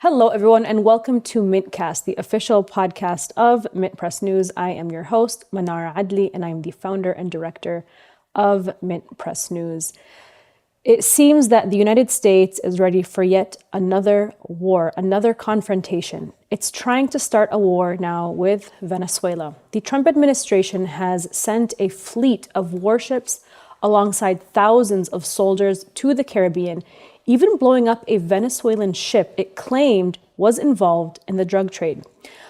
Hello, everyone, and welcome to MintCast, the official podcast of MintPress News. I am your host, Mnar Adley, and I'm the founder and director of MintPress News. It seems that the United States is ready for yet another war, another confrontation. It's trying to start a war now with Venezuela. The Trump administration has sent a fleet of warships alongside thousands of soldiers to the Caribbean, even blowing up a Venezuelan ship it claimed was involved in the drug trade.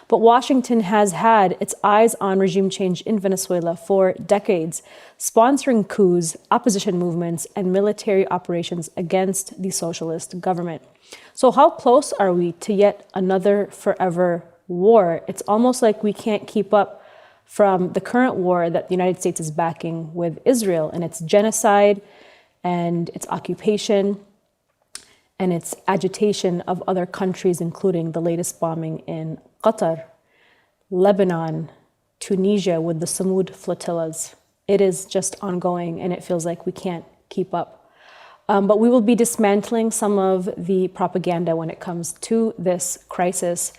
But Washington has had its eyes on regime change in Venezuela for decades, sponsoring coups, opposition movements, and military operations against the socialist government. So how close are we to yet another forever war? It's almost like we can't keep up from the current war that the United States is backing with Israel and its genocide and its occupation and its agitation of other countries, including the latest bombing in Qatar, Lebanon, Tunisia with the Samud flotillas. It is just ongoing, and it feels like we can't keep up. But we will be dismantling some of the propaganda when it comes to this crisis,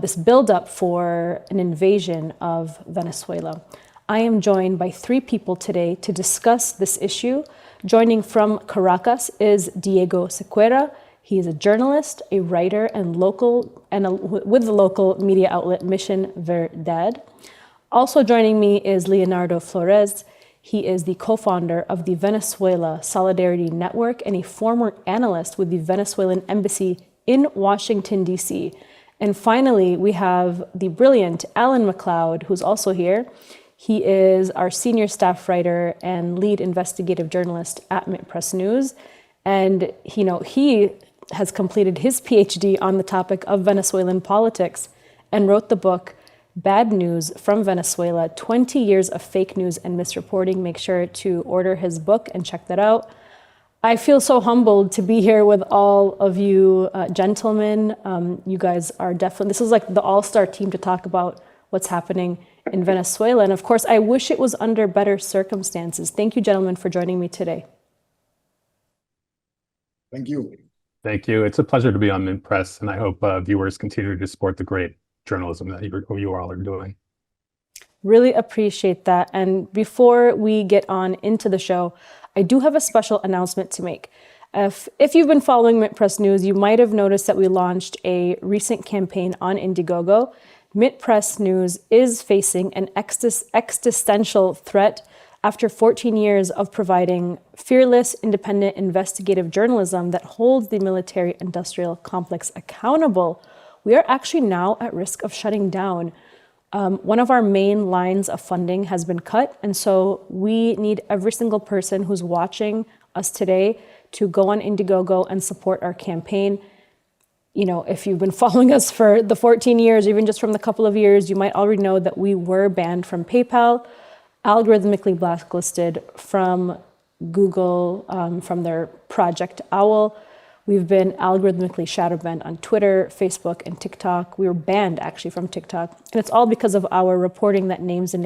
this buildup for an invasion of Venezuela. I am joined by three people today to discuss this issue. Joining from Caracas is Diego Sequera. He is a journalist, a writer, and with the local media outlet Mission Verdad. Also joining me is Leonardo Flores. He is the co-founder of the Venezuela Solidarity Network and a former analyst with the Venezuelan embassy in Washington, D.C. And finally, we have the brilliant MacLeod, who's also here. He is our senior staff writer and lead investigative journalist at MintPress News. And he has completed his PhD on the topic of Venezuelan politics and wrote the book, Bad News from Venezuela, 20 Years of Fake News and Misreporting. Make sure to order his book and check that out. I feel so humbled to be here with all of you gentlemen. You guys are definitely, this is like the all-star team to talk about what's happening in Venezuela. And of course, I wish it was under better circumstances. Thank you, gentlemen, for joining me today. Thank you. Thank you. It's a pleasure to be on MintPress, and I hope viewers continue to support the great journalism that you all are doing. Really appreciate that. And before we get on into the show, I do have a special announcement to make. If you've been following MintPress News, you might have noticed that we launched a recent campaign on Indiegogo. MintPress News is facing an existential threat after 14 years of providing fearless, independent, investigative journalism that holds the military-industrial complex accountable. We are actually now at risk of shutting down. One of our main lines of funding has been cut, and so we need every single person who's watching us today to go on Indiegogo and support our campaign. You know, if you've been following us for the 14 years, even just from the couple of years, you might already know that we were banned from PayPal, algorithmically blacklisted from Google, from their Project Owl. We've been algorithmically shadow banned on Twitter, Facebook, and TikTok. We were banned actually from TikTok. And it's all because of our reporting that names the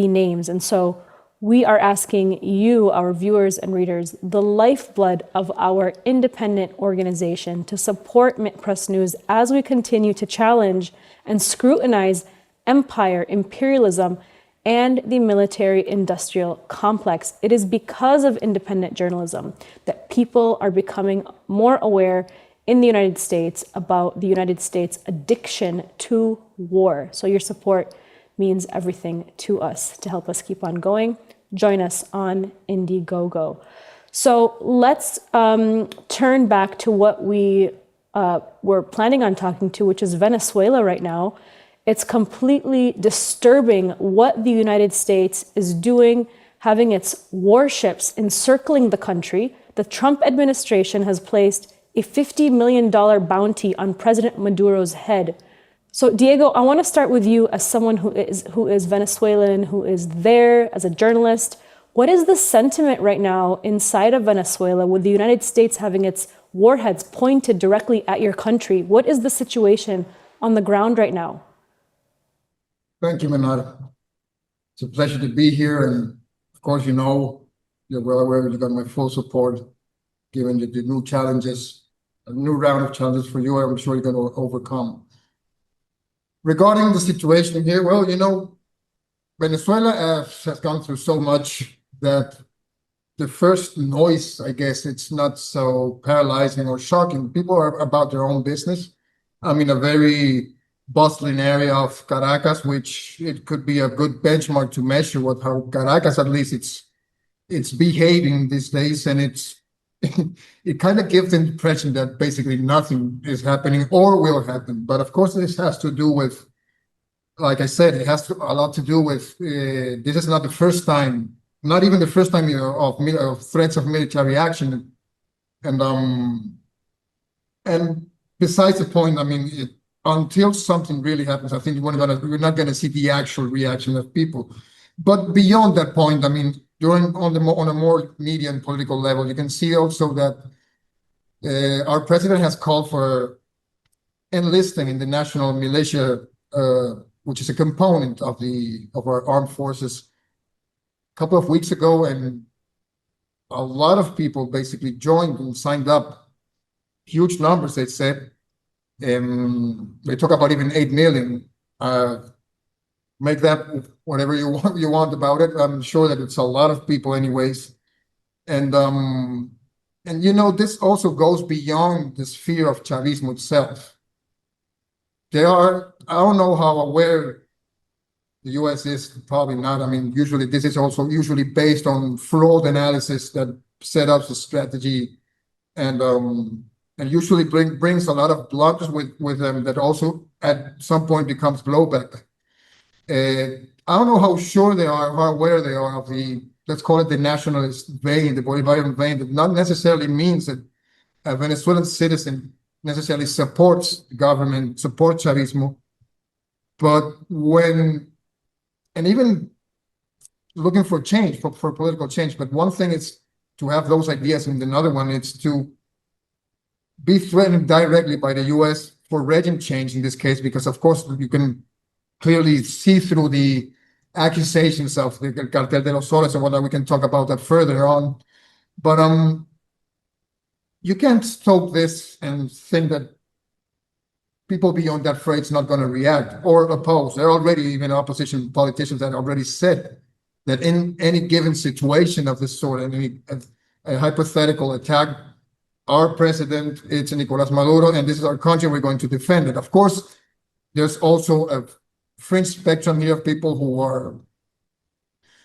names. And so we are asking you, our viewers and readers, the lifeblood of our independent organization, to support MintPress News as we continue to challenge and scrutinize empire, imperialism, and the military-industrial complex. It is because of independent journalism that people are becoming more aware in the United States about the United States' addiction to war. So your support means everything to us to help us keep on going. Join us on Indiegogo. So let's turn back to what we were planning on talking to, which is Venezuela right now. It's completely disturbing what the United States is doing, having its warships encircling the country. The Trump administration has placed a $50 million bounty on President Maduro's head. So Diego, I want to start with you as someone who is Venezuelan, who is there as a journalist. What is the sentiment right now inside of Venezuela with the United States having its warheads pointed directly at your country? What is the situation on the ground right now? Thank you, Mnar. It's a pleasure to be here. And of course, you're well aware you got my full support given the new challenges a new round of challenges for you. I'm sure you're going to overcome. Regarding the situation here, well, Venezuela has gone through so much that the first noise, I guess, it's not so paralyzing or shocking. People are about their own business. I'm in a very bustling area of Caracas, which it could be a good benchmark to measure how Caracas, at least it's behaving these days, and it kind of gives the impression that basically nothing is happening or will happen. But of course, this has to do with, like I said, it has a lot to do with this is not the first time, not even the first time of threats of military action, and besides the point, I mean, until something really happens, I think we're not going to see the actual reaction of people. But beyond that point, I mean, on a more media and political level, you can see also that our president has called for enlisting in the national militia, which is a component of our armed forces, a couple of weeks ago, and a lot of people basically joined and signed up. Huge numbers, they said. They talk about even 8 million. Make that whatever you want about it. I'm sure that it's a lot of people anyways. And this also goes beyond the sphere of Chavismo itself. I don't know how aware the US is, probably not. I mean, usually this is also usually based on flawed analysis that set up the strategy and usually brings a lot of blunders with them that also at some point becomes blowback. I don't know how sure they are, how aware they are of let's call it the nationalist vein, the Bolivarian vein, that not necessarily means that a Venezuelan citizen necessarily supports the government, supports Chavismo, but and even looking for change, for political change, but one thing is to have those ideas, and another one is to be threatened directly by the US for regime change in this case, because of course you can clearly see through the accusations of the Cartel de los Soles and whatnot. We can talk about that further on. But you can't stop this and think that people beyond that fray is not going to react or oppose. There are already even opposition politicians that already said that in any given situation of this sort, a hypothetical attack, our president, it's Nicolas Maduro, and this is our country, we're going to defend it. Of course, there's also a fringe spectrum here of people who are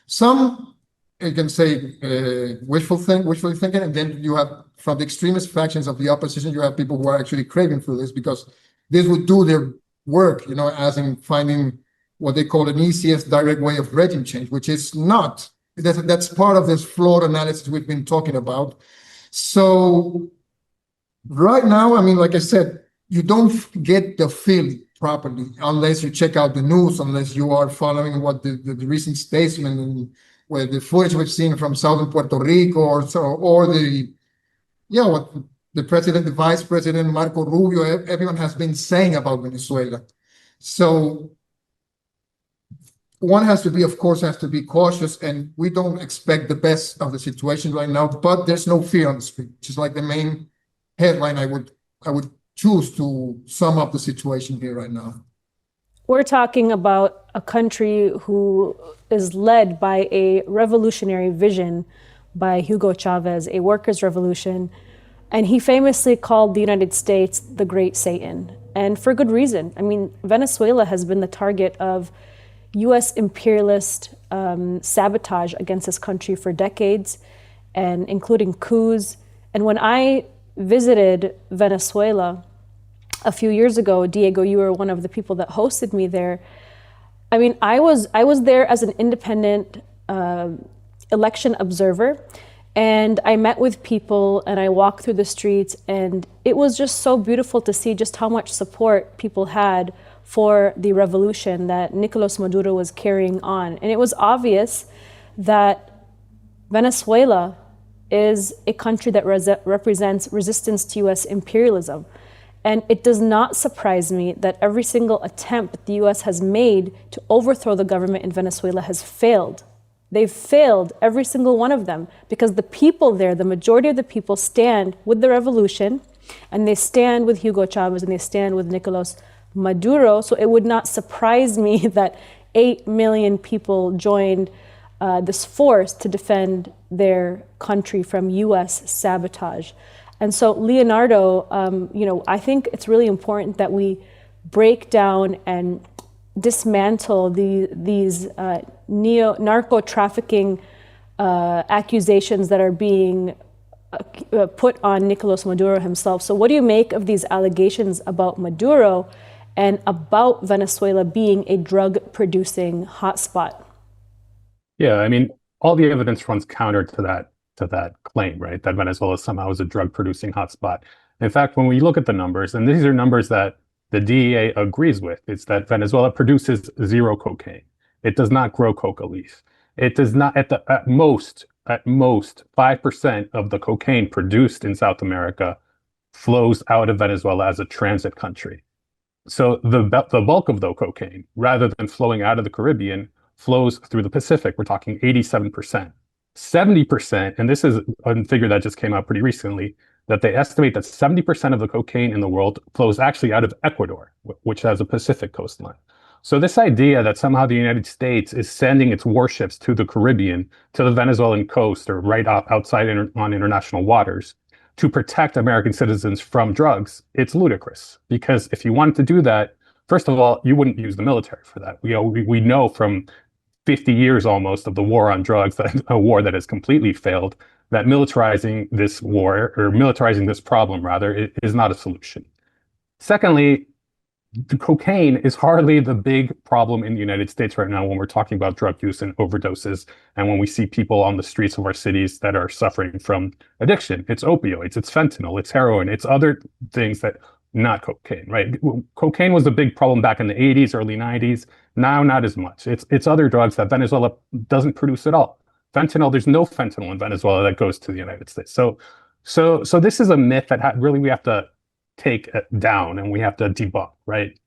some, you can say, wishful thinking, and then you have from the extremist factions of the opposition, you have people who are actually craving for this because this would do their work, as in finding what they call an easiest direct way of regime change, which is not. That's part of this flawed analysis we've been talking about. So right now, I mean, like I said, you don't get the feeling properly unless you check out the news, unless you are following what the recent statesmen and where the footage we've seen from southern Puerto Rico or what the president, the vice president, Marco Rubio, everyone has been saying about Venezuela. So one has to be cautious, and we don't expect the best of the situation right now, but there's no fear on the street, which is like the main headline I would choose to sum up the situation here right now. We're talking about a country who is led by a revolutionary vision by Hugo Chavez, a workers' revolution. And he famously called the United States the Great Satan, and for good reason. I mean, Venezuela has been the target of US imperialist sabotage against this country for decades, and including coups. And when I visited Venezuela a few years ago, Diego, you were one of the people that hosted me there. I mean, I was there as an independent election observer, and I met with people and I walked through the streets, and it was just so beautiful to see just how much support people had for the revolution that Nicolas Maduro was carrying on. And it was obvious that Venezuela is a country that represents resistance to US imperialism. And it does not surprise me that every single attempt the US has made to overthrow the government in Venezuela has failed. They've failed, every single one of them, because the people there, the majority of the people stand with the revolution, And they stand with Hugo Chavez and they stand with Nicolas Maduro. So it would not surprise me that 8 million people joined this force to defend their country from U.S. sabotage. And so, Leonardo, I think it's really important that we break down and dismantle these narco-trafficking accusations that are being put on Nicolas Maduro himself. So what do you make of these allegations about Maduro and about Venezuela being a drug-producing hotspot? Yeah, I mean, all the evidence runs counter to that claim, right? That Venezuela somehow is a drug-producing hotspot. In fact, when we look at the numbers, and these are numbers that the DEA agrees with, it's that Venezuela produces zero cocaine. It does not grow coca leaf. It does not, at most, 5% of the cocaine produced in South America flows out of Venezuela as a transit country. So the bulk of the cocaine, rather than flowing out of the Caribbean, flows through the Pacific. We're talking 87%. 70%, and this is a figure that just came out pretty recently, that they estimate that 70% of the cocaine in the world flows actually out of Ecuador, which has a Pacific coastline. So this idea that somehow the United States is sending its warships to the Caribbean, to the Venezuelan coast, or right outside on international waters, to protect American citizens from drugs, it's ludicrous. Because if you wanted to do that, first of all, you wouldn't use the military for that. We know from 50 years almost of the war on drugs, that a war that has completely failed, that militarizing this war, or militarizing this problem rather, is not a solution. Secondly, the cocaine is hardly the big problem in the United States right now when we're talking about drug use and overdoses, and when we see people on the streets of our cities that are suffering from addiction. It's opioids, it's fentanyl, it's heroin, it's other things that, not cocaine, right? Cocaine was a big problem back in the 80s, early 90s. Now, not as much. It's other drugs that Venezuela doesn't produce at all. Fentanyl, there's no fentanyl in Venezuela that goes to the United States. So this is a myth that really we have to take down and we have to debunk, right?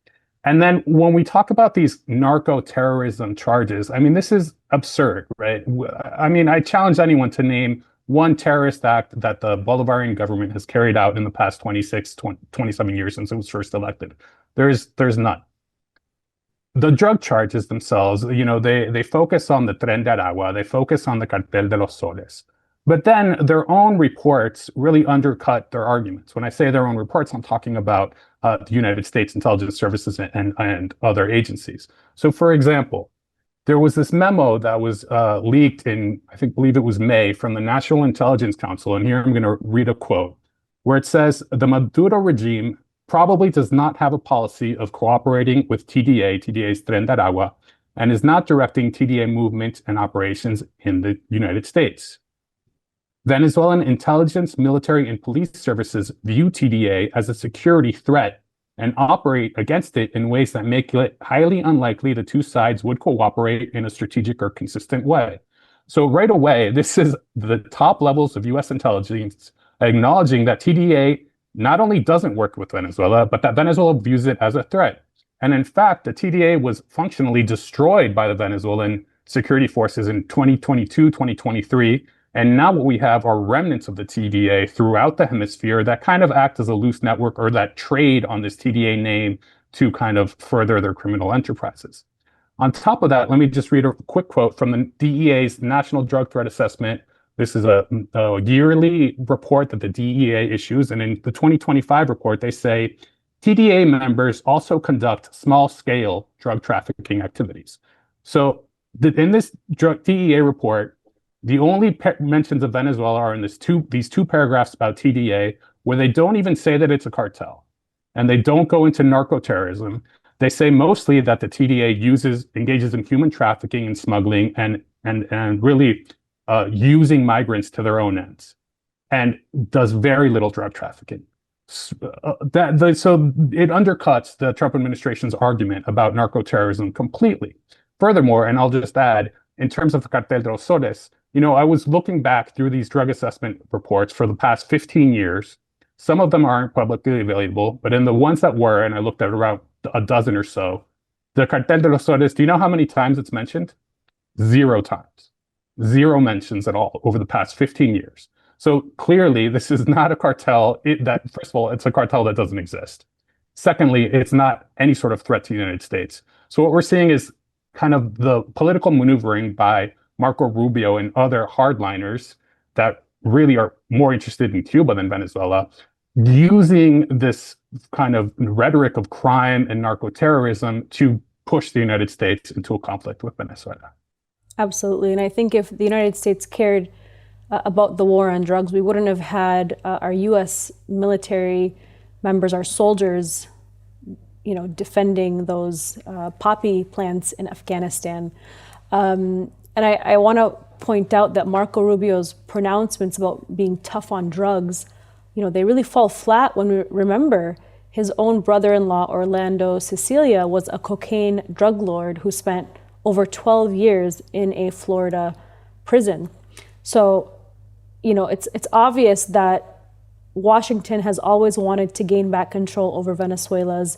And then when we talk about these narco-terrorism charges, I mean, this is absurd, right? I mean, I challenge anyone to name one terrorist act that the Bolivarian government has carried out in the past 27 years since it was first elected. There's none. The drug charges themselves, they focus on the Tren de Aragua, they focus on the Cartel de los Soles. But then their own reports really undercut their arguments. When I say their own reports, I'm talking about the United States intelligence services and other agencies. So for example, there was this memo that was leaked in, believe it was May, from the National Intelligence Council. And here I'm going to read a quote where it says, the Maduro regime probably does not have a policy of cooperating with TDA's Tren de Aragua, and is not directing TDA movement and operations in the United States. Venezuelan intelligence, military, and police services view TDA as a security threat and operate against it in ways that make it highly unlikely the two sides would cooperate in a strategic or consistent way. So right away, this is the top levels of US intelligence acknowledging that TDA not only doesn't work with Venezuela, but that Venezuela views it as a threat. And in fact, the TDA was functionally destroyed by the Venezuelan security forces in 2022, 2023. And now what we have are remnants of the TDA throughout the hemisphere that kind of act as a loose network, or that trade on this TDA name to kind of further their criminal enterprises. On top of that, let me just read a quick quote from the DEA's National Drug Threat Assessment. This is a yearly report that the DEA issues. And in the 2025 report, they say, TDA members also conduct small-scale drug trafficking activities. So in this DEA report, the only mentions of Venezuela are in these two paragraphs about TDA, where they don't even say that it's a cartel, and they don't go into narco-terrorism. They say mostly that the TDA engages in human trafficking and smuggling, and really using migrants to their own ends, and does very little drug trafficking. So it undercuts the Trump administration's argument about narco-terrorism completely. Furthermore, and I'll just add, in terms of the Cartel de los Soles, I was looking back through these drug assessment reports for the past 15 years. Some of them aren't publicly available, but in the ones that were, and I looked at around a dozen or so, the Cartel de los Soles, do you know how many times it's mentioned? 0 times. 0 mentions at all over the past 15 years. So clearly, this is not a cartel that, first of all, it's a cartel that doesn't exist. Secondly, it's not any sort of threat to the United States. So what we're seeing is kind of the political maneuvering by Marco Rubio and other hardliners that really are more interested in Cuba than Venezuela, using this kind of rhetoric of crime and narco-terrorism to push the United States into a conflict with Venezuela. Absolutely. And I think if the United States cared about the war on drugs, we wouldn't have had our U.S. military members, our soldiers, defending those poppy plants in Afghanistan. And I want to point out that Marco Rubio's pronouncements about being tough on drugs, they really fall flat when we remember his own brother-in-law, Orlando Cecilia, was a cocaine drug lord who spent over 12 years in a Florida prison. So, it's obvious that Washington has always wanted to gain back control over Venezuela's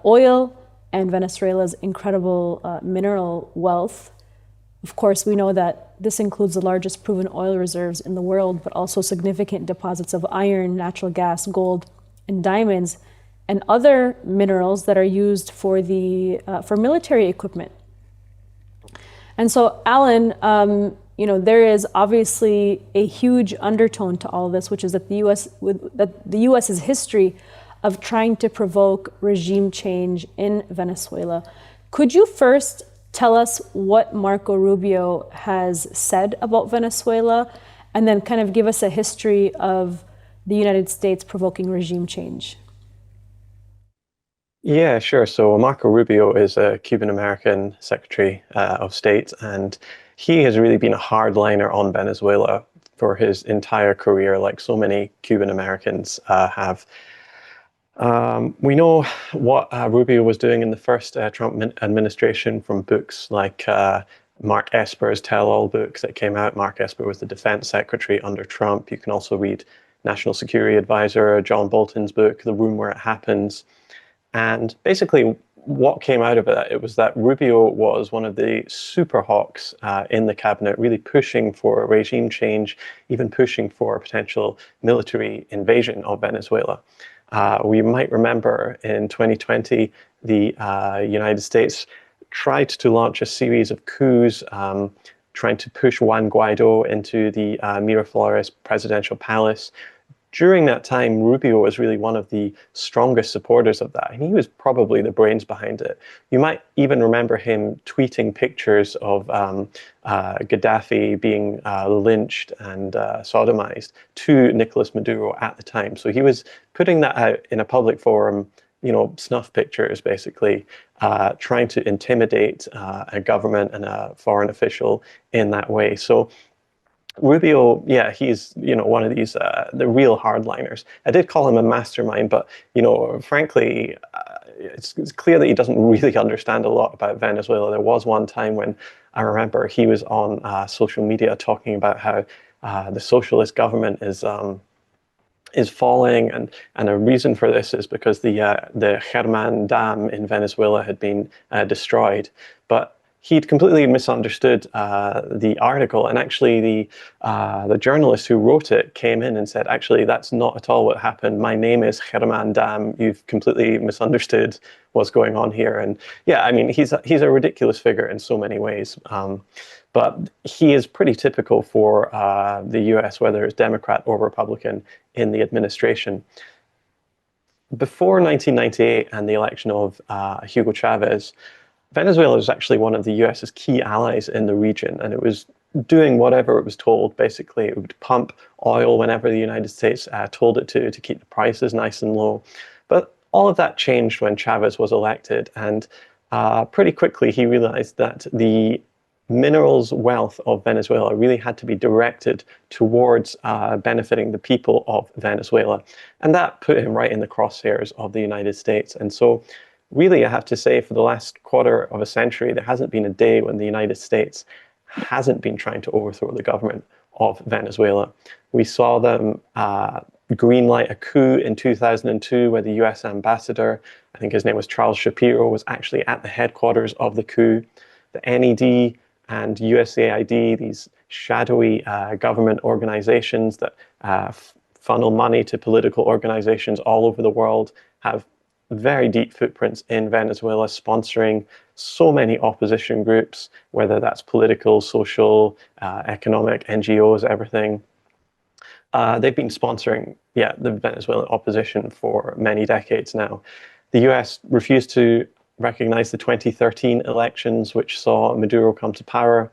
oil and Venezuela's incredible mineral wealth. Of course, we know that this includes the largest proven oil reserves in the world, but also significant deposits of iron, natural gas, gold, and diamonds, and other minerals that are used for military equipment. And so, Alan, there is obviously a huge undertone to all of this, which is that the U.S.'s history of trying to provoke regime change in Venezuela. Could you first tell us what Marco Rubio has said about Venezuela, and then kind of give us a history of the United States provoking regime change? Yeah, sure. So Marco Rubio is a Cuban-American Secretary of State, and he has really been a hardliner on Venezuela for his entire career, like so many Cuban-Americans have. We know what Rubio was doing in the first Trump administration from books like Mark Esper's tell-all books that came out. Mark Esper was the defense secretary under Trump. You can also read National Security Advisor John Bolton's book, The Room Where It Happens. And basically what came out of it was that Rubio was one of the super hawks in the cabinet, really pushing for regime change, even pushing for a potential military invasion of Venezuela. We might remember in 2020, the United States tried to launch a series of coups, trying to push Juan Guaido into the Miraflores presidential palace. During that time, Rubio was really one of the strongest supporters of that, and he was probably the brains behind it. You might even remember him tweeting pictures of Gaddafi being lynched and sodomized to Nicolas Maduro at the time. So he was putting that out in a public forum, snuff pictures, basically, trying to intimidate a government and a foreign official in that way. So Rubio, yeah, he's one of these the real hardliners. I did call him a mastermind, but frankly, it's clear that he doesn't really understand a lot about Venezuela. There was one time when I remember he was on social media talking about how the socialist government is falling, and a reason for this is because the German Dam in Venezuela had been destroyed, but he'd completely misunderstood the article, and actually the journalist who wrote it came in and said, actually, that's not at all what happened. My name is German Dam. You've completely misunderstood what's going on here. And yeah, I mean, he's a ridiculous figure in so many ways. But he is pretty typical for the US, whether it's Democrat or Republican in the administration. Before 1998 and the election of Hugo Chavez, Venezuela was actually one of the US's key allies in the region, and it was doing whatever it was told. Basically, it would pump oil whenever the United States told it to keep the prices nice and low. But all of that changed when Chavez was elected, and pretty quickly he realized that the minerals wealth of Venezuela really had to be directed towards benefiting the people of Venezuela. And that put him right in the crosshairs of the United States. And so really, I have to say, for the last quarter of a century, there hasn't been a day when the United States hasn't been trying to overthrow the government of Venezuela. We saw them greenlight a coup in 2002 where the US ambassador, I think his name was Charles Shapiro, was actually at the headquarters of the coup. The NED and USAID, these shadowy government organizations that funnel money to political organizations all over the world, have very deep footprints in Venezuela, sponsoring so many opposition groups, whether that's political, social, economic, NGOs, everything. They've been sponsoring, the Venezuelan opposition for many decades now. The US refused to recognize the 2013 elections, which saw Maduro come to power.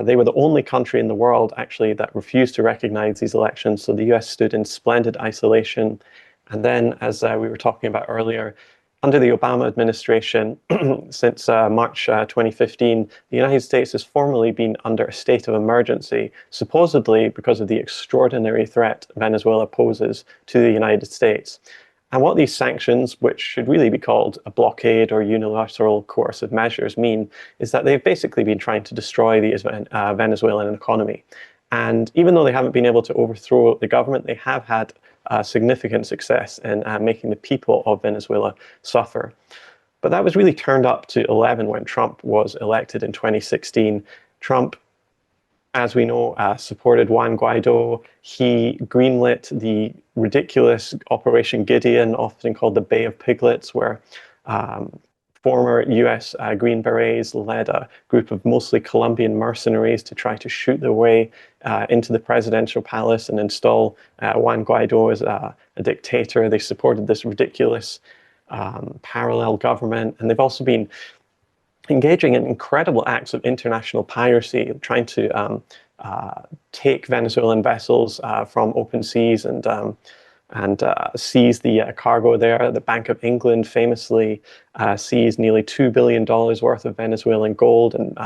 They were the only country in the world, actually, that refused to recognize these elections. So the US stood in splendid isolation. And then, as we were talking about earlier, under the Obama administration, since March 2015, the United States has formally been under a state of emergency, supposedly because of the extraordinary threat Venezuela poses to the United States. And what these sanctions, which should really be called a blockade or unilateral coercive measures, mean is that they've basically been trying to destroy the Venezuelan economy. And even though they haven't been able to overthrow the government, they have had significant success in making the people of Venezuela suffer. But that was really turned up to 11 when Trump was elected in 2016. Trump, as we know, supported Juan Guaido. He greenlit the ridiculous Operation Gideon, often called the Bay of Piglets, where former US Green Berets led a group of mostly Colombian mercenaries to try to shoot their way into the presidential palace and install Juan Guaido as a dictator. They supported this ridiculous parallel government, and they've also been engaging in incredible acts of international piracy, trying to take Venezuelan vessels from open seas and seize the cargo there. The Bank of England famously seized nearly $2 billion worth of Venezuelan gold and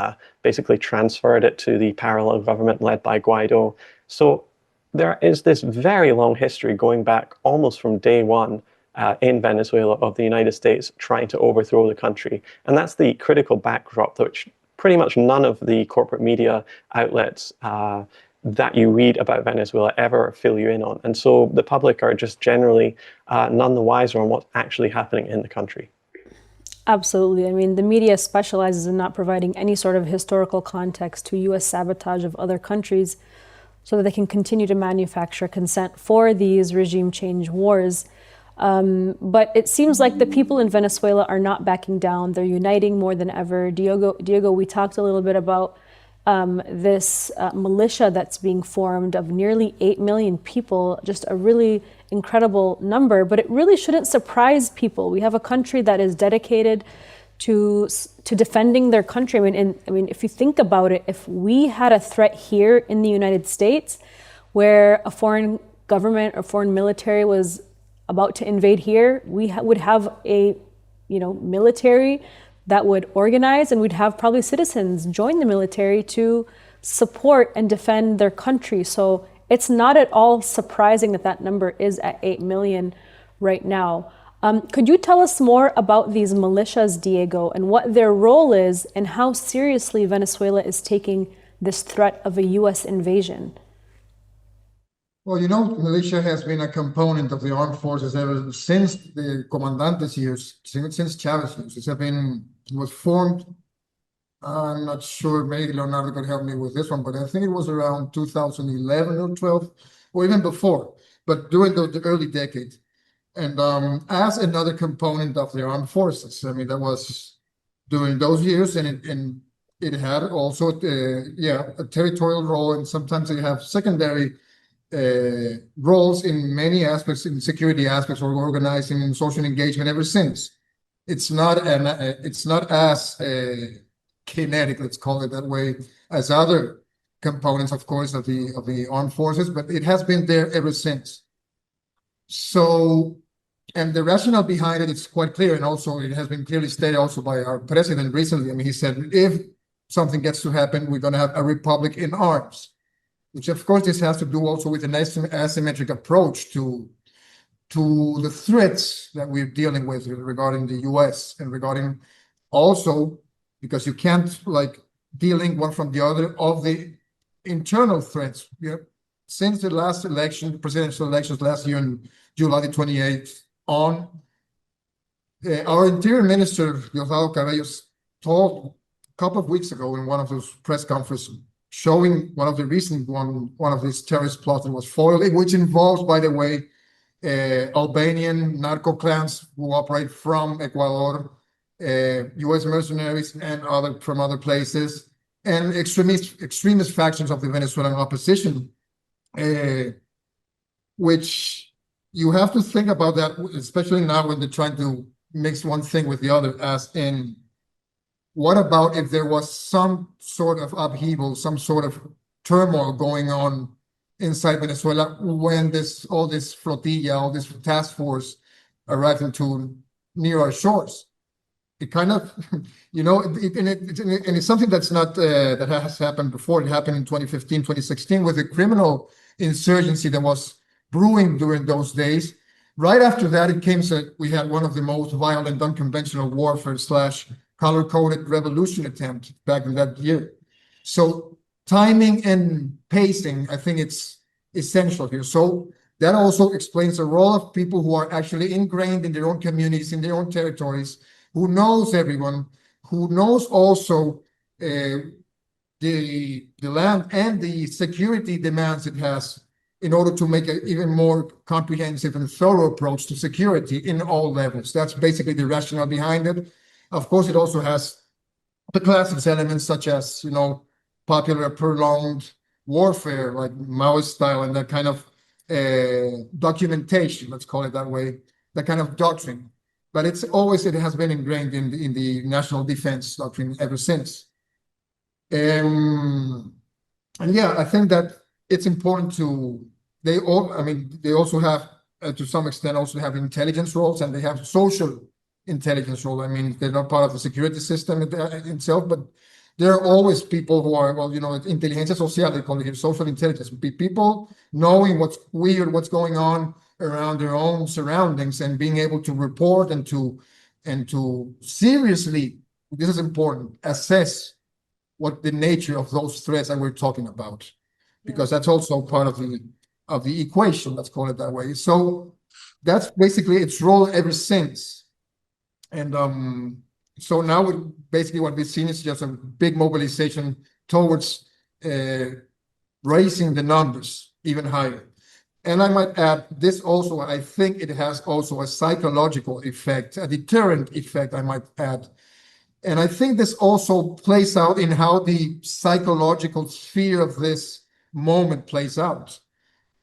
basically transferred it to the parallel government led by Guaido. So there is this very long history going back almost from day one in Venezuela of the United States trying to overthrow the country. And that's the critical backdrop which pretty much none of the corporate media outlets that you read about Venezuela ever fill you in on. And so the public are just generally none the wiser on what's actually happening in the country. Absolutely. I mean, the media specializes in not providing any sort of historical context to U.S. sabotage of other countries so that they can continue to manufacture consent for these regime change wars. But it seems like the people in Venezuela are not backing down. They're uniting more than ever. Diego, we talked a little bit about this militia that's being formed of nearly 8 million people, just a really incredible number, but it really shouldn't surprise people. We have a country that is dedicated to defending their country. I mean, if you think about it, if we had a threat here in the United States where a foreign government or foreign military was about to invade here, we would have a military that would organize, and we'd have probably citizens join the military to support and defend their country. So it's not at all surprising that that number is at 8 million right now. Could you tell us more about these militias, Diego, and what their role is and how seriously Venezuela is taking this threat of a US invasion? Well, militia has been a component of the armed forces ever since the Comandantes years, since Chavez years. It was formed, I'm not sure, maybe Leonardo could help me with this one, but I think it was around 2011 or 12, or even before, but during the early decades. And as another component of the armed forces, that was during those years, and it had also, a territorial role, and sometimes they have secondary roles in many aspects, in security aspects, or organizing and social engagement ever since. It's not as kinetic, let's call it that way, as other components, of course, of the armed forces, but it has been there ever since. So, and the rationale behind it is quite clear, and also it has been clearly stated also by our president recently. He said, if something gets to happen, we're going to have a republic in arms, which of course this has to do also with an asymmetric approach to the threats that we're dealing with regarding the US, and regarding also, because you can't dealing one from the other, of the internal threats. Since the last election, presidential elections last year on July the 28th on, our interior minister, Diosdado Cabello, told couple of weeks ago in one of those press conferences showing one of the recent one of these terrorist plots was foiled, which involves, by the way, Albanian narco clans who operate from Ecuador, U.S. mercenaries and from other places, and extremist factions of the Venezuelan opposition, which you have to think about that, especially now when they're trying to mix one thing with the other, as in, what about if there was some sort of upheaval, some sort of turmoil going on inside Venezuela when all this flotilla, all this task force arrived near our shores? It kind of, and it's something that's not, that has happened before. It happened in 2015, 2016 with the criminal insurgency that was brewing during those days. Right after that, we had one of the most violent unconventional warfare / color-coded revolution attempt back in that year. So timing and pacing, I think it's essential here. So that also explains the role of people who are actually ingrained in their own communities, in their own territories, who knows everyone, who knows also the land and the security demands it has in order to make an even more comprehensive and thorough approach to security in all levels. That's basically the rationale behind it. Of course, it also has the classics elements such as, popular prolonged warfare, like Maoist style, and that kind of documentation, let's call it that way, that kind of doctrine. But it has been ingrained in the national defense doctrine ever since. And yeah, I think that it's important they also have, to some extent, also have intelligence roles, and they have social intelligence role. I mean, they're not part of the security system itself, but there are always people who are, inteligencia social, they call it here, social intelligence, people knowing what's weird, what's going on around their own surroundings, and being able to report and to seriously, this is important, assess what the nature of those threats that we're talking about, because that's also part of the equation, let's call it that way. So that's basically its role ever since. And so now basically what we've seen is just a big mobilization towards raising the numbers even higher. And I might add, this also, I think it has also a psychological effect, a deterrent effect, I might add. And I think this also plays out in how the psychological sphere of this moment plays out.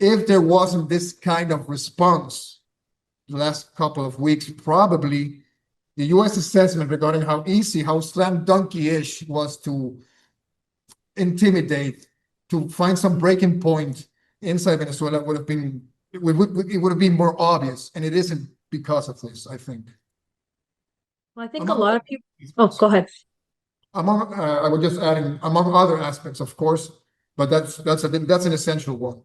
If there wasn't this kind of response the last couple of weeks, probably the U.S. assessment regarding how easy, how slam dunky-ish was to intimidate, to find some breaking point inside Venezuela would have been more obvious, and it isn't because of this, I think. Well, I think a lot of people. Oh, go ahead. I was just adding, among other aspects, of course, but that's an essential one.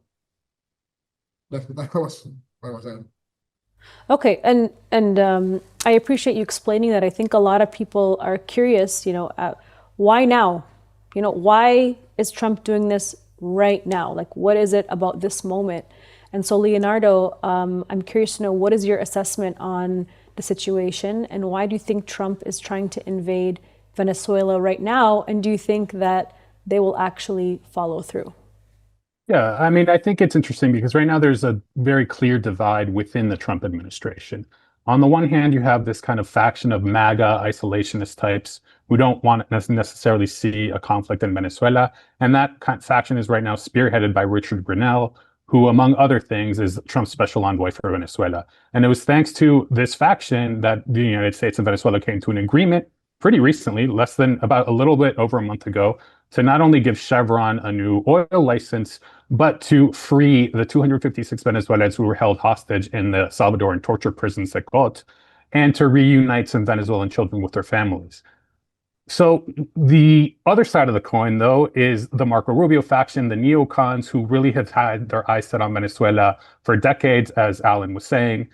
That was what I was adding. Okay, and I appreciate you explaining that. I think a lot of people are curious, why now? Why is Trump doing this right now? Like, what is it about this moment? And so, Leonardo, I'm curious to know, what is your assessment on the situation, and why do you think Trump is trying to invade Venezuela right now? And do you think that they will actually follow through? Yeah, I mean, I think it's interesting because right now there's a very clear divide within the Trump administration. On the one hand, you have this kind of faction of MAGA isolationist types who don't want to necessarily see a conflict in Venezuela. And that faction is right now spearheaded by Richard Grenell, who, among other things, is Trump's special envoy for Venezuela. And it was thanks to this faction that the United States and Venezuela came to an agreement pretty recently, about a little bit over a month ago, to not only give Chevron a new oil license, but to free the 256 Venezuelans who were held hostage in the Salvadoran torture prison Sequera, and to reunite some Venezuelan children with their families. So the other side of the coin, though, is the Marco Rubio faction, the neocons, who really have had their eyes set on Venezuela for decades, as Alan was saying.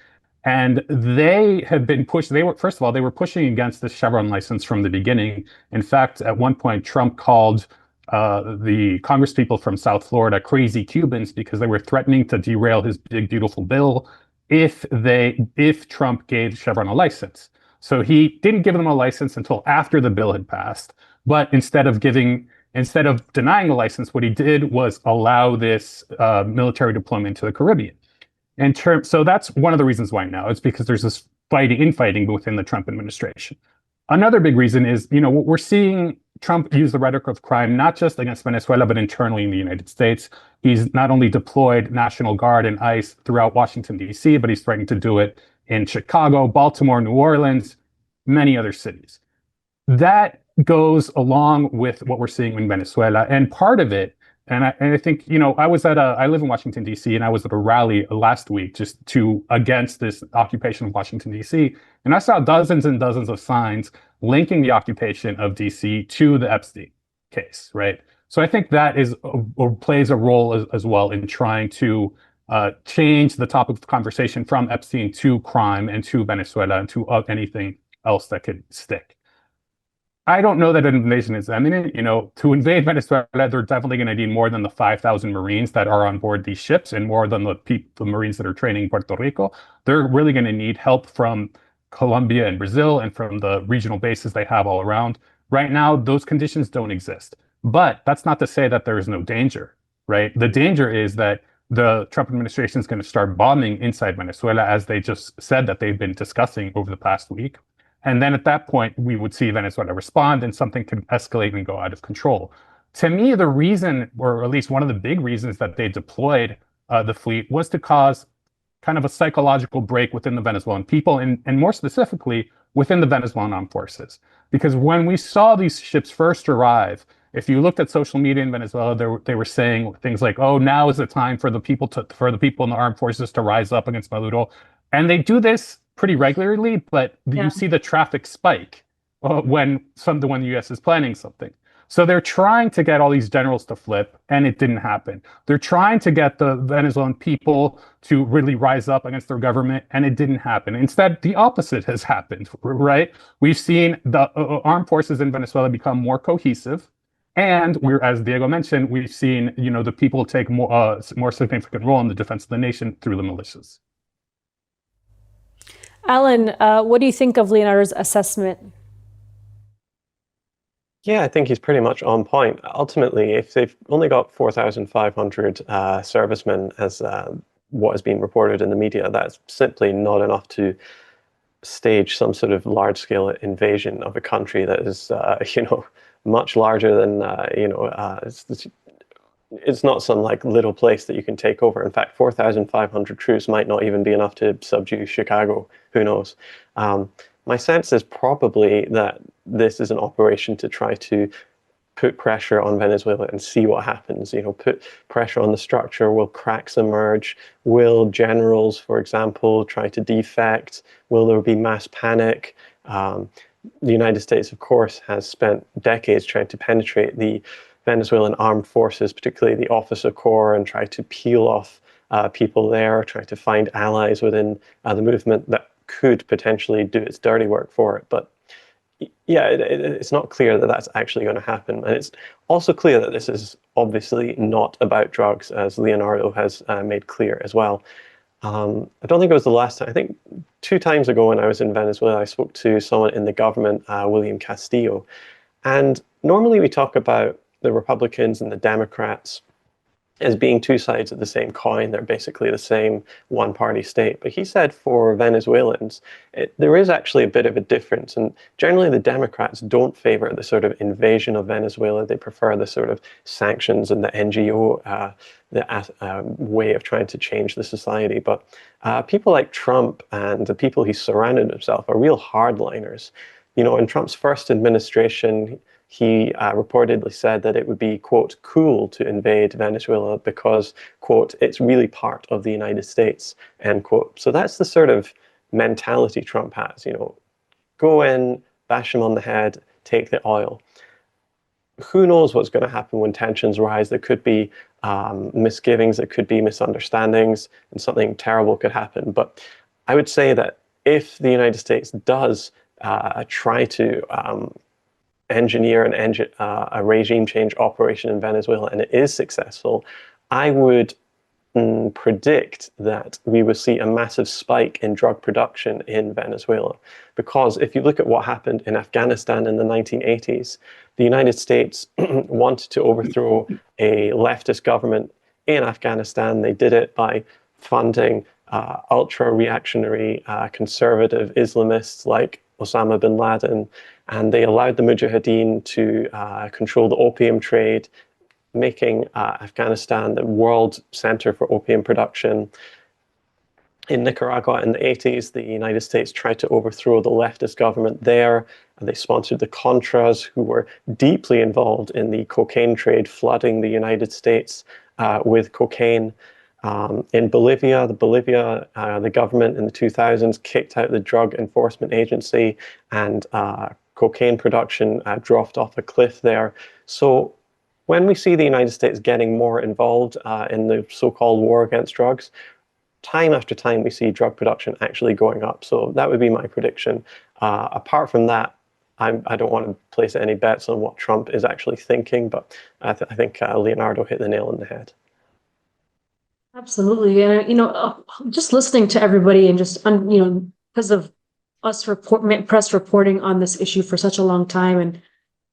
And they have been pushed. They were pushing against the Chevron license from the beginning. In fact, at one point, Trump called the congresspeople from South Florida crazy Cubans because they were threatening to derail his big, beautiful bill if Trump gave Chevron a license. So he didn't give them a license until after the bill had passed. But instead of denying the license, what he did was allow this military deployment to the Caribbean. So that's one of the reasons why now. It's because there's this infighting within the Trump administration. Another big reason is, we're seeing Trump use the rhetoric of crime, not just against Venezuela, but internally in the United States. He's not only deployed National Guard and ICE throughout Washington, D.C., but he's threatening to do it in Chicago, Baltimore, New Orleans, many other cities. That goes along with what we're seeing in Venezuela. And part of it, and I think, I live in Washington, D.C., and I was at a rally last week against this occupation of Washington, D.C., and I saw dozens and dozens of signs linking the occupation of D.C. to the Epstein case, right? So I think that plays a role as well in trying to change the topic of conversation from Epstein to crime and to Venezuela and to anything else that could stick. I don't know that an invasion is imminent. To invade Venezuela, they're definitely going to need more than the 5,000 Marines that are on board these ships and more than the Marines that are training in Puerto Rico. They're really going to need help from Colombia and Brazil and from the regional bases they have all around. Right now, those conditions don't exist. But that's not to say that there is no danger, right? The danger is that the Trump administration is going to start bombing inside Venezuela, as they just said that they've been discussing over the past week. And then at that point, we would see Venezuela respond and something could escalate and go out of control. To me, the reason, or at least one of the big reasons that they deployed the fleet, was to cause kind of a psychological break within the Venezuelan people, and more specifically within the Venezuelan armed forces. Because when we saw these ships first arrive, if you looked at social media in Venezuela, they were saying things like, "Oh, now is the time for the people in the armed forces to rise up against Maduro," and they do this pretty regularly. But you see the traffic spike when the U.S. is planning something. So they're trying to get all these generals to flip, and it didn't happen. They're trying to get the Venezuelan people to really rise up against their government, and it didn't happen. Instead, the opposite has happened, right? We've seen the armed forces in Venezuela become more cohesive, and as Diego mentioned, we've seen the people take more significant role in the defense of the nation through the militias. Alan, what do you think of Leonardo's assessment? Yeah, I think he's pretty much on point. Ultimately, if they've only got 4,500 servicemen, as what has been reported in the media, that's simply not enough to stage some sort of large-scale invasion of a country that is, much larger than, it's not some little place that you can take over. In fact, 4,500 troops might not even be enough to subdue Chicago. Who knows? My sense is probably that this is an operation to try to put pressure on Venezuela and see what happens. Put pressure on the structure. Will cracks emerge? Will generals, for example, try to defect? Will there be mass panic? The United States, of course, has spent decades trying to penetrate the Venezuelan armed forces, particularly the officer corps, and try to peel off people there, try to find allies within the movement that could potentially do its dirty work for it. But yeah, it's not clear that that's actually going to happen. And it's also clear that this is obviously not about drugs, as Leonardo has made clear as well. I don't think it was the last time. I think 2 times ago when I was in Venezuela, I spoke to someone in the government, William Castillo. And normally we talk about the Republicans and the Democrats as being 2 sides of the same coin. They're basically the same one-party state. But he said for Venezuelans, there is actually a bit of a difference. And generally, the Democrats don't favor the sort of invasion of Venezuela. They prefer the sort of sanctions and the NGO way of trying to change the society. But people like Trump and the people he's surrounded himself are real hardliners. In Trump's first administration, he reportedly said that it would be, quote, cool to invade Venezuela because, quote, it's really part of the United States, end quote. So that's the sort of mentality Trump has, go in, bash him on the head, take the oil. Who knows what's going to happen when tensions rise? There could be misgivings, there could be misunderstandings, and something terrible could happen. But I would say that if the United States does try to engineer a regime change operation in Venezuela, and it is successful, I would predict that we would see a massive spike in drug production in Venezuela. Because if you look at what happened in Afghanistan in the 1980s, the United States wanted to overthrow a leftist government in Afghanistan. They did it by funding ultra-reactionary conservative Islamists like Osama bin Laden, and they allowed the Mujahideen to control the opium trade, making Afghanistan the world center for opium production. In Nicaragua in the 80s, the United States tried to overthrow the leftist government there, and they sponsored the Contras, who were deeply involved in the cocaine trade, flooding the United States with cocaine. In Bolivia, the government in the 2000s kicked out the Drug Enforcement Agency, and cocaine production dropped off a cliff there. So when we see the United States getting more involved in the so-called war against drugs, time after time we see drug production actually going up. So that would be my prediction. Apart from that, I don't want to place any bets on what Trump is actually thinking, but I think Leonardo hit the nail on the head. Absolutely. And, just listening to everybody and just, because of us MintPress reporting on this issue for such a long time, and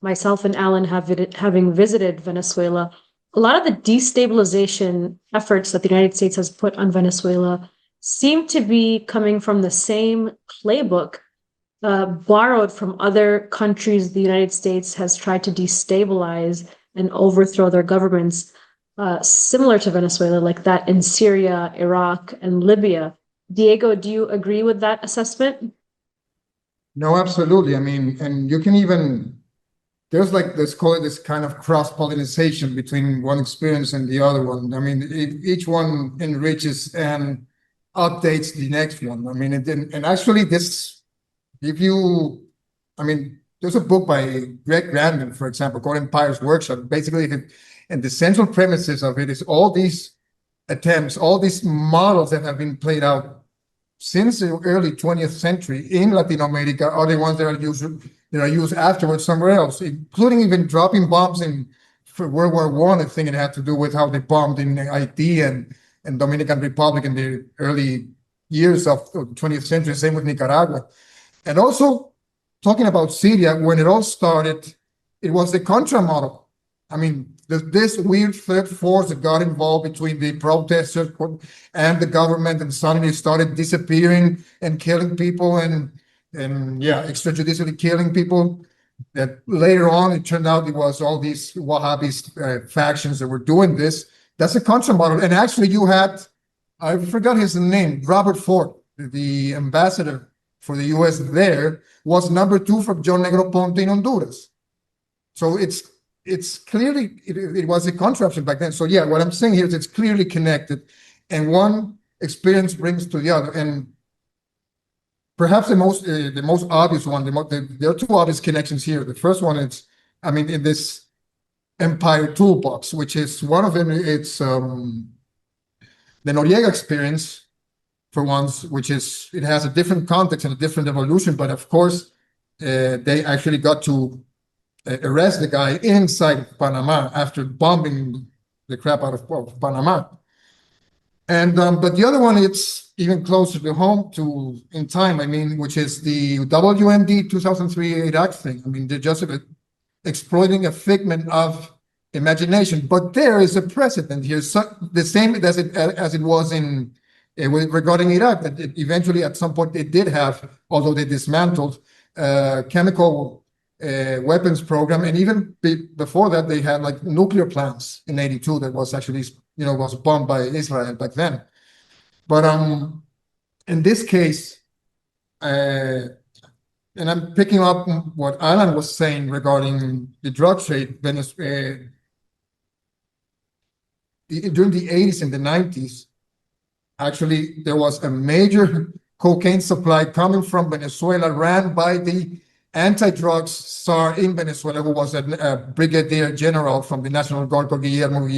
myself and Alan having visited Venezuela, a lot of the destabilization efforts that the United States has put on Venezuela seem to be coming from the same playbook borrowed from other countries the United States has tried to destabilize and overthrow their governments, similar to Venezuela, like that in Syria, Iraq, and Libya. Diego, do you agree with that assessment? No, absolutely. I mean, and you can even, there's like, let's call it this kind of cross-pollination between one experience and the other one. I mean, each one enriches and updates the next one. I mean, and actually this, there's a book by Greg Grandin, for example, called Empire's Workshop. Basically, and the central premises of it is all these attempts, all these models that have been played out since the early 20th century in Latin America are the ones that are used afterwards somewhere else, including even dropping bombs for World War I. I think it had to do with how they bombed in Haiti and Dominican Republic in the early years of the 20th century, same with Nicaragua. And also, talking about Syria, when it all started, it was the Contra model. I mean, this weird third force that got involved between the protesters and the government, and suddenly started disappearing and killing people and extrajudicially killing people. That later on, it turned out it was all these Wahhabist factions that were doing this. That's a Contra model. And actually, you had, I forgot his name, Robert Ford, the ambassador for the U.S. there, was number 2 from John Negroponte in Honduras. So it's clearly, it was a contraption back then. So yeah, what I'm saying here is it's clearly connected, and one experience brings to the other. And perhaps the most obvious one, there are 2 obvious connections here. The first one is, in this Empire toolbox, which is one of them, it's the Noriega experience, for once, which is, it has a different context and a different evolution, but of course, they actually got to arrest the guy inside Panama after bombing the crap out of Panama. And but the other one, it's even closer to home in time, which is the WMD 2003 Iraq thing. They're just exploiting a figment of imagination. But there is a precedent here, the same as it was in regarding Iraq, that eventually at some point they did have, although they dismantled chemical weapons program, and even before that they had like nuclear plants in '82 that was actually was bombed by Israel back then. But in this case, and I'm picking up what Alan was saying regarding the drug trade, during the 80s and the 90s, actually there was a major cocaine supply coming from Venezuela, ran by the anti-drugs czar in Venezuela, who was a brigadier general from the National Guard called Ramon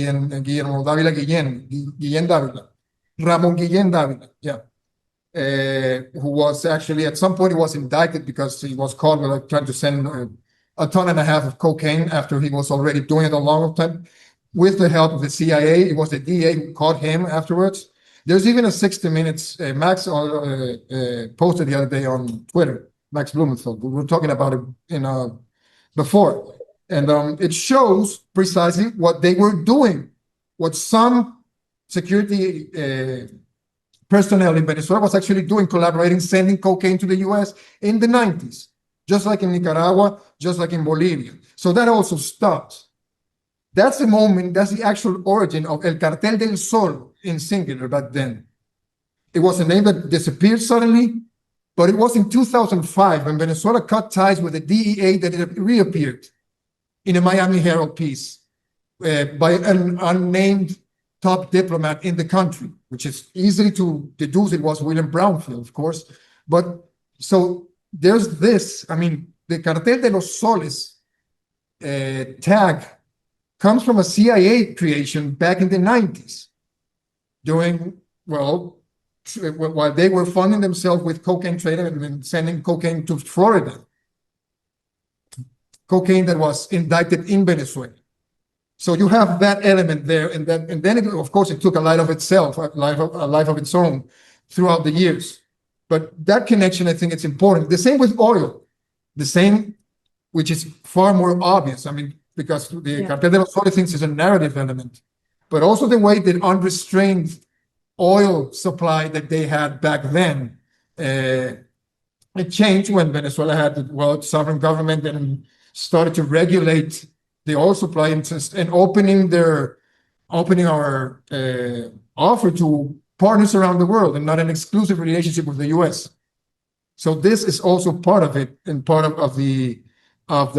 Guillén Dávila, who was actually, at some point he was indicted because he was caught with trying to send a ton and a half of cocaine after he was already doing it a long time. with the help of the CIA. It was the DEA who caught him afterwards. There's even a 60 Minutes, Max posted the other day on Twitter, Max Blumenthal. We were talking about it before. And it shows precisely what they were doing, what some security personnel in Venezuela was actually doing, collaborating, sending cocaine to the US in the 90s, just like in Nicaragua, just like in Bolivia. So that also stopped. That's the moment, that's the actual origin of El Cartel del Sol in singular back then. It was a name that disappeared suddenly, but it was in 2005 when Venezuela cut ties with the DEA that it reappeared in a Miami Herald piece by an unnamed top diplomat in the country, which is easily to deduce it was William Brownfield, of course. But so there's this, I mean, the Cartel de los Soles tag comes from a CIA creation back in the 90s, during, well, while they were funding themselves with cocaine trade and sending cocaine to Florida. Cocaine that was indicted in Venezuela. So you have that element there, and then it, of course, it took a life of itself, a life of its own throughout the years. But that connection, I think it's important. The same with oil, the same, which is far more obvious. I mean, because the Cartel de los Soles things is a narrative element, but also the way that unrestrained oil supply that they had back then, it changed when Venezuela had the sovereign government and started to regulate the oil supply and opening our offer to partners around the world and not an exclusive relationship with the US. So this is also part of it and part of the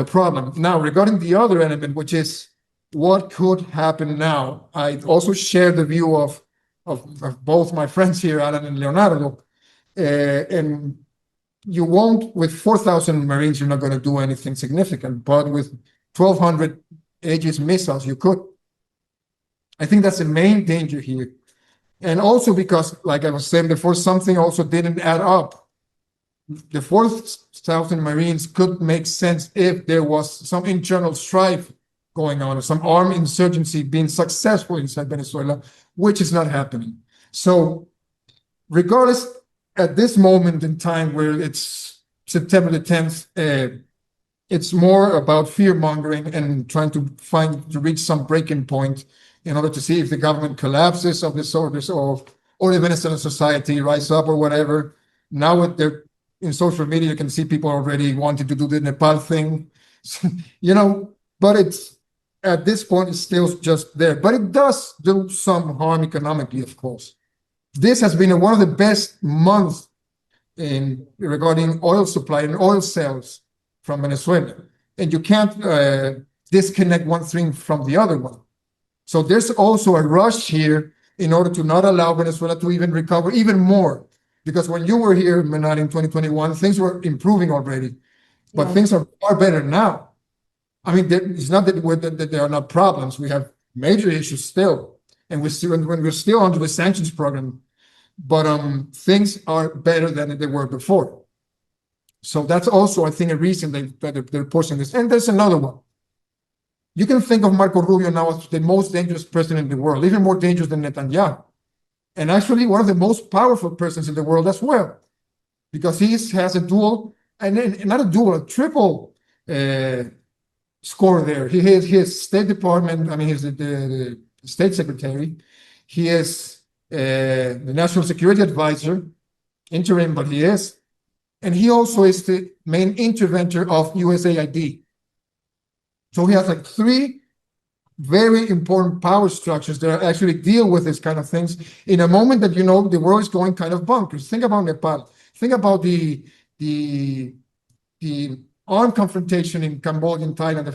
problem. Now, regarding the other element, which is what could happen now, I also share the view of both my friends here, Alan and Leonardo, and you won't, with 4,000 Marines, you're not going to do anything significant, but with 1,200 Aegis missiles, you could. I think that's the main danger here. And also because, like I was saying before, something also didn't add up. The 4,000 Marines could make sense if there was some internal strife going on, or some armed insurgency being successful inside Venezuela, which is not happening. So regardless, at this moment in time where it's September the 10th, it's more about fear-mongering and trying to reach some breaking point in order to see if the government collapses of this orders or the Venezuelan society rise up or whatever. Now they're in social media, you can see people already wanting to do the Nepal thing, but it's, at this point, it's still just there. But it does do some harm economically, of course. This has been one of the best months regarding oil supply and oil sales from Venezuela. And you can't disconnect one thing from the other one. So there's also a rush here in order to not allow Venezuela to even recover even more. Because when you were here, Mnar, in 2021, things were improving already. But things are far better now. I mean, it's not that there are not problems. We have major issues still. And we're still under the sanctions program. But things are better than they were before. So that's also, I think, a reason that they're pushing this. And there's another one. You can think of Marco Rubio now as the most dangerous president in the world, even more dangerous than Netanyahu. And actually one of the most powerful persons in the world as well. Because he has a dual, and not a dual, a triple score there. He has State Department, I mean, he's the State Secretary. He is the National Security Advisor, interim, but he is. And he also is the main interventor of USAID. So he has like 3 very important power structures that actually deal with this kind of things in a moment that, the world is going kind of bonkers. Think about Nepal. Think about the armed confrontation in Cambodia and Thailand a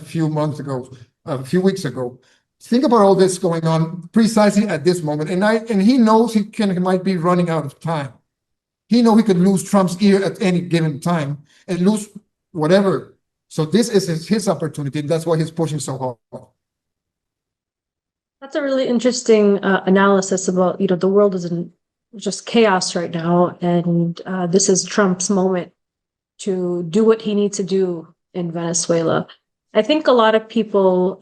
few weeks ago. Think about all this going on precisely at this moment. And he knows he might be running out of time. He knows he could lose Trump's ear at any given time and lose whatever. So this is his opportunity, and that's why he's pushing so hard. That's a really interesting analysis about, the world is in just chaos right now, and this is Trump's moment to do what he needs to do in Venezuela. I think a lot of people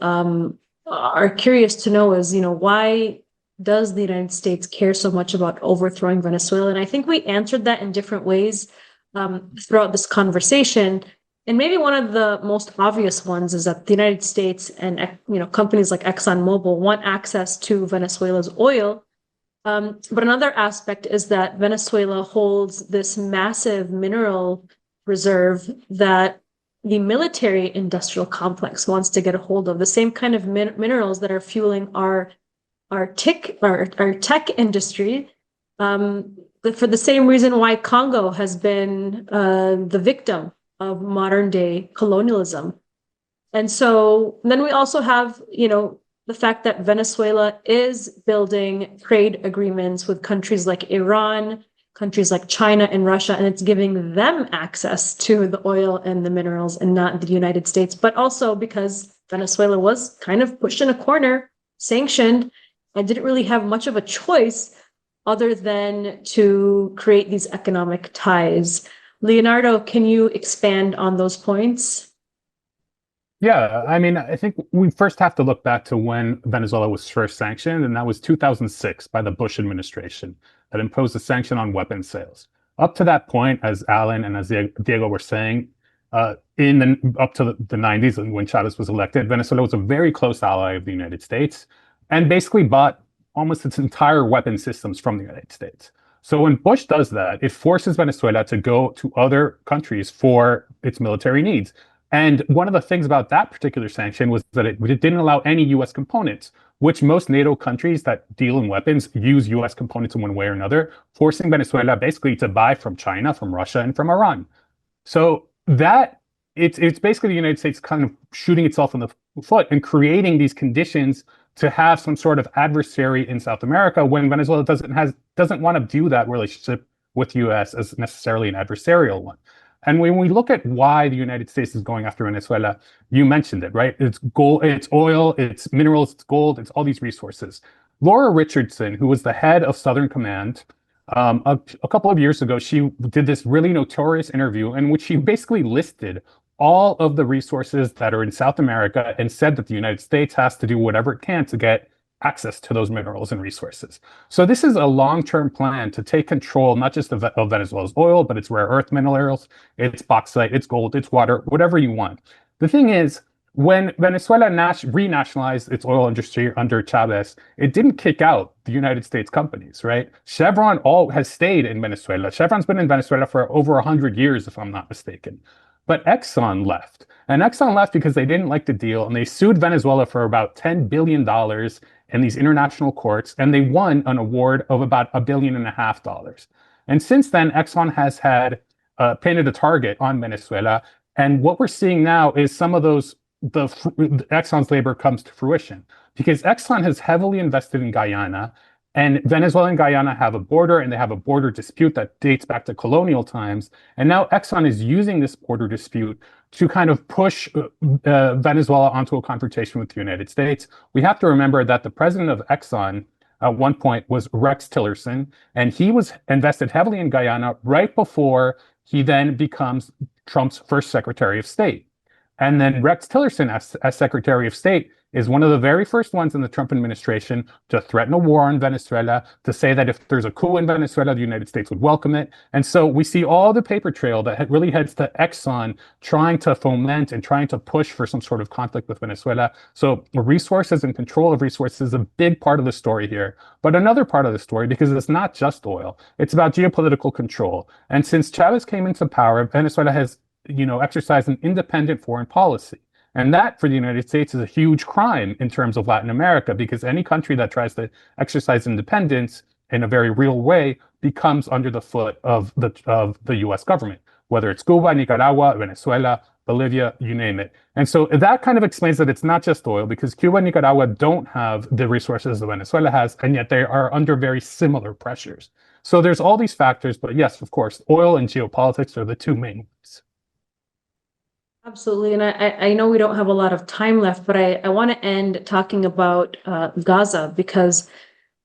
are curious to know is, why does the United States care so much about overthrowing Venezuela? And I think we answered that in different ways throughout this conversation. And maybe one of the most obvious ones is that the United States and companies like ExxonMobil want access to Venezuela's oil. But another aspect is that Venezuela holds this massive mineral reserve that the military industrial complex wants to get a hold of, the same kind of minerals that are fueling our tech industry, for the same reason why Congo has been the victim of modern day colonialism. And so then we also have, the fact that Venezuela is building trade agreements with countries like Iran, countries like China and Russia, and it's giving them access to the oil and the minerals and not the United States, but also because Venezuela was kind of pushed in a corner, sanctioned, and didn't really have much of a choice other than to create these economic ties. Leonardo, can you expand on those points? Yeah, I mean, I think we first have to look back to when Venezuela was first sanctioned, and that was 2006 by the Bush administration that imposed a sanction on weapons sales. Up to that point, as Alan and as Diego were saying, up to the 90s and when Chavez was elected, Venezuela was a very close ally of the United States and basically bought almost its entire weapon systems from the United States. So when Bush does that, it forces Venezuela to go to other countries for its military needs. And one of the things about that particular sanction was that it didn't allow any U.S. components, which most NATO countries that deal in weapons use U.S. components in one way or another, forcing Venezuela basically to buy from China, from Russia, and from Iran. So that it's basically the United States kind of shooting itself in the foot and creating these conditions to have some sort of adversary in South America when Venezuela doesn't want to view that relationship with U.S. as necessarily an adversarial one. And when we look at why the United States is going after Venezuela, you mentioned it, right? It's gold, it's oil, it's minerals, it's gold, it's all these resources. Laura Richardson, who was the head of Southern Command, a couple of years ago, she did this really notorious interview in which she basically listed all of the resources that are in South America and said that the United States has to do whatever it can to get access to those minerals and resources. So this is a long-term plan to take control, not just of Venezuela's oil, but its rare earth minerals, its bauxite, its gold, its water, whatever you want. The thing is, when Venezuela renationalized its oil industry under Chavez, it didn't kick out the United States companies, right? Chevron has stayed in Venezuela. Chevron's been in Venezuela for over 100 years, if I'm not mistaken. But Exxon left. And Exxon left because they didn't like the deal, and they sued Venezuela for about $10 billion in these international courts, and they won an award of about $1.5 billion. And since then, Exxon has had painted a target on Venezuela. And what we're seeing now is some of Exxon's labor comes to fruition because Exxon has heavily invested in Guyana, and Venezuela and Guyana have a border, and they have a border dispute that dates back to colonial times. And now Exxon is using this border dispute to kind of push Venezuela onto a confrontation with the United States. We have to remember that the president of Exxon at one point was Rex Tillerson, and he was invested heavily in Guyana right before he then becomes Trump's first Secretary of State. And then Rex Tillerson, as Secretary of State, is one of the very first ones in the Trump administration to threaten a war on Venezuela, to say that if there's a coup in Venezuela, the United States would welcome it. And so we see all the paper trail that really heads to Exxon trying to foment and trying to push for some sort of conflict with Venezuela. So resources and control of resources is a big part of the story here. But another part of the story, because it's not just oil, it's about geopolitical control. And since Chavez came into power, Venezuela has exercised an independent foreign policy. And that, for the United States, is a huge crime in terms of Latin America, because any country that tries to exercise independence in a very real way becomes under the foot of the U.S. government, whether it's Cuba, Nicaragua, Venezuela, Bolivia, you name it. And so that kind of explains that it's not just oil, because Cuba and Nicaragua don't have the resources that Venezuela has, and yet they are under very similar pressures. So there's all these factors, but yes, of course, oil and geopolitics are the two main ones. Absolutely. And I know we don't have a lot of time left, but I want to end talking about Gaza because,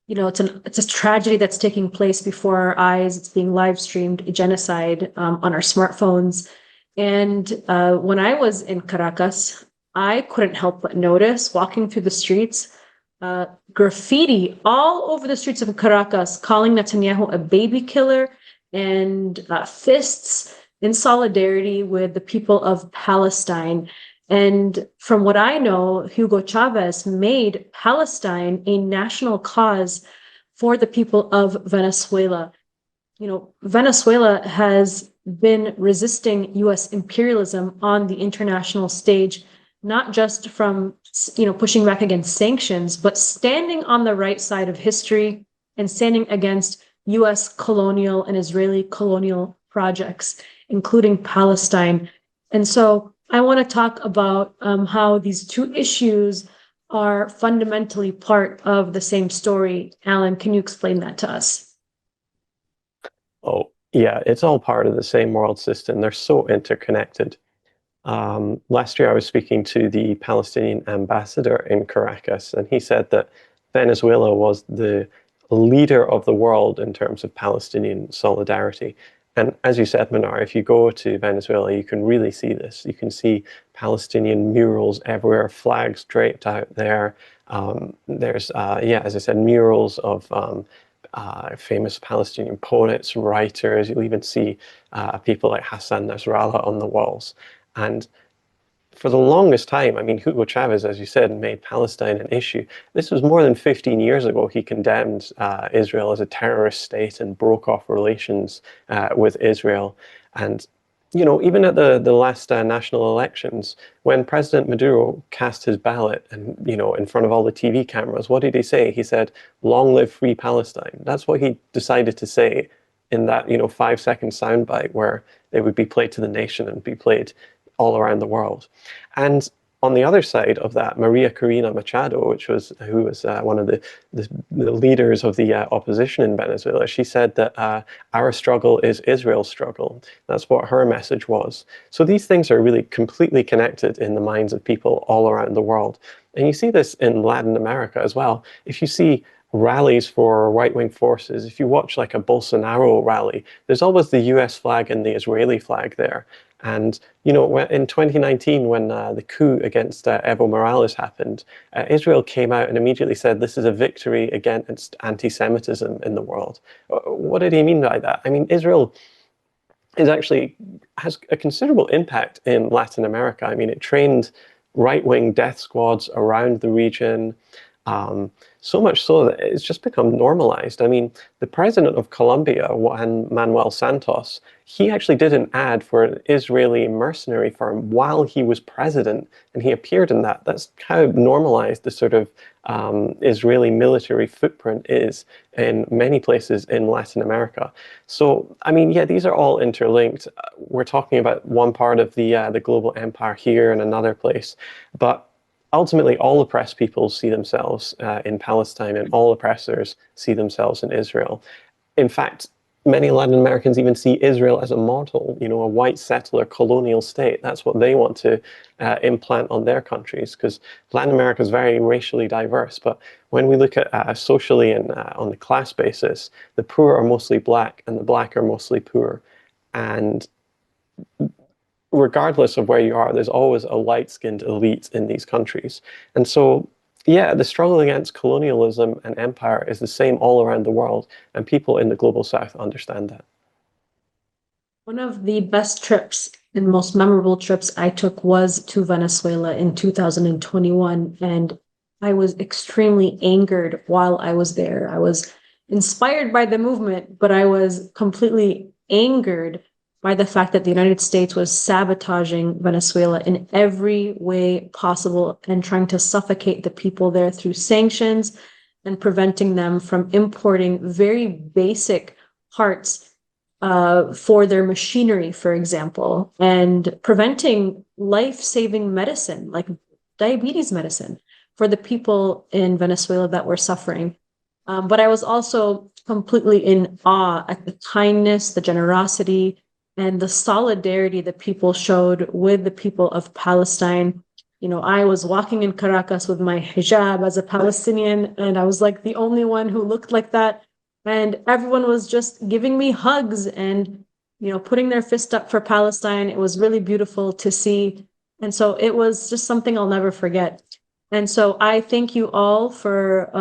it's a tragedy that's taking place before our eyes. It's being live streamed, a genocide on our smartphones. And when I was in Caracas I couldn't help but notice walking through the streets, graffiti all over the streets of Caracas, calling Netanyahu a baby killer, and fists in solidarity with the people of Palestine. And from what I know, Hugo Chavez made Palestine a national cause for the people of Venezuela. Venezuela has been resisting US imperialism on the international stage, not just from, pushing back against sanctions, but standing on the right side of history and standing against US colonial and Israeli colonial projects, including Palestine. And so I want to talk about how these two issues are fundamentally part of the same story. Alan, can you explain that to us? Oh, yeah, it's all part of the same world system. They're so interconnected. Last year, I was speaking to the Palestinian ambassador in Caracas, and he said that Venezuela was the leader of the world in terms of Palestinian solidarity. And as you said, Mnar, if you go to Venezuela, you can really see this. You can see Palestinian murals everywhere, flags draped out there. There's, as I said, murals of famous Palestinian poets, writers. You'll even see people like Hassan Nasrallah on the walls. And for the longest time, I mean, Hugo Chavez, as you said, made Palestine an issue. This was more than 15 years ago. He condemned Israel as a terrorist state and broke off relations with Israel. And, even at the last national elections, when President Maduro cast his ballot and, in front of all the TV cameras, what did he say? He said, "Long live free Palestine." That's what he decided to say in that, 5-second soundbite where it would be played to the nation and be played all around the world. And on the other side of that, Maria Corina Machado, who was one of the leaders of the opposition in Venezuela, she said that our struggle is Israel's struggle. That's what her message was. So these things are really completely connected in the minds of people all around the world. And you see this in Latin America as well. If you see rallies for right-wing forces, if you watch like a Bolsonaro rally, there's always the US flag and the Israeli flag there. And, in 2019, when the coup against Evo Morales happened, Israel came out and immediately said, this is a victory against anti-Semitism in the world. What did he mean by that? I mean, Israel has a considerable impact in Latin America. I mean, it trained right-wing death squads around the region. So much so that it's just become normalized. I mean, the president of Colombia, Juan Manuel Santos, he actually did an ad for an Israeli mercenary firm while he was president, and he appeared in that. That's how normalized the sort of Israeli military footprint is in many places in Latin America. So, I mean, yeah, these are all interlinked. We're talking about one part of the global empire here and another place, but ultimately, all oppressed people see themselves in Palestine, and all oppressors see themselves in Israel. In fact, many Latin Americans even see Israel as a model, a white settler colonial state. That's what they want to implant on their countries, because Latin America is very racially diverse. But when we look at socially and on the class basis, the poor are mostly black and the black are mostly poor. And regardless of where you are, there's always a light-skinned elite in these countries. And so, yeah, the struggle against colonialism and empire is the same all around the world, and people in the global south understand that. One of the best trips and most memorable trips I took was to Venezuela in 2021, and I was extremely angered while I was there. I was inspired by the movement, but I was completely angered by the fact that the United States was sabotaging Venezuela in every way possible and trying to suffocate the people there through sanctions and preventing them from importing very basic parts for their machinery, for example, and preventing life-saving medicine like diabetes medicine for the people in Venezuela that were suffering. But I was also completely in awe at the kindness, the generosity, and the solidarity that people showed with the people of Palestine. I was walking in Caracas with my hijab as a Palestinian, and I was like the only one who looked like that. And everyone was just giving me hugs and, putting their fist up for Palestine. It was really beautiful to see. And so it was just something I'll never forget. And so I thank you all for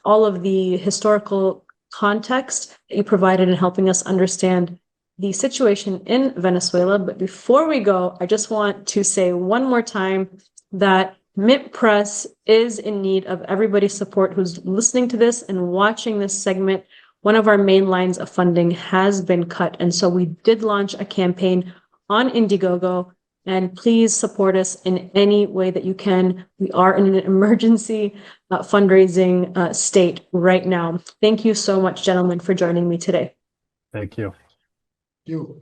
all of the historical context that you provided in helping us understand the situation in Venezuela. But before we go, I just want to say one more time that MintPress is in need of everybody's support who's listening to this and watching this segment. One of our main lines of funding has been cut. And so we did launch a campaign on Indiegogo, and please support us in any way that you can. We are in an emergency fundraising state right now. Thank you so much, gentlemen, for joining me today. Thank you. You.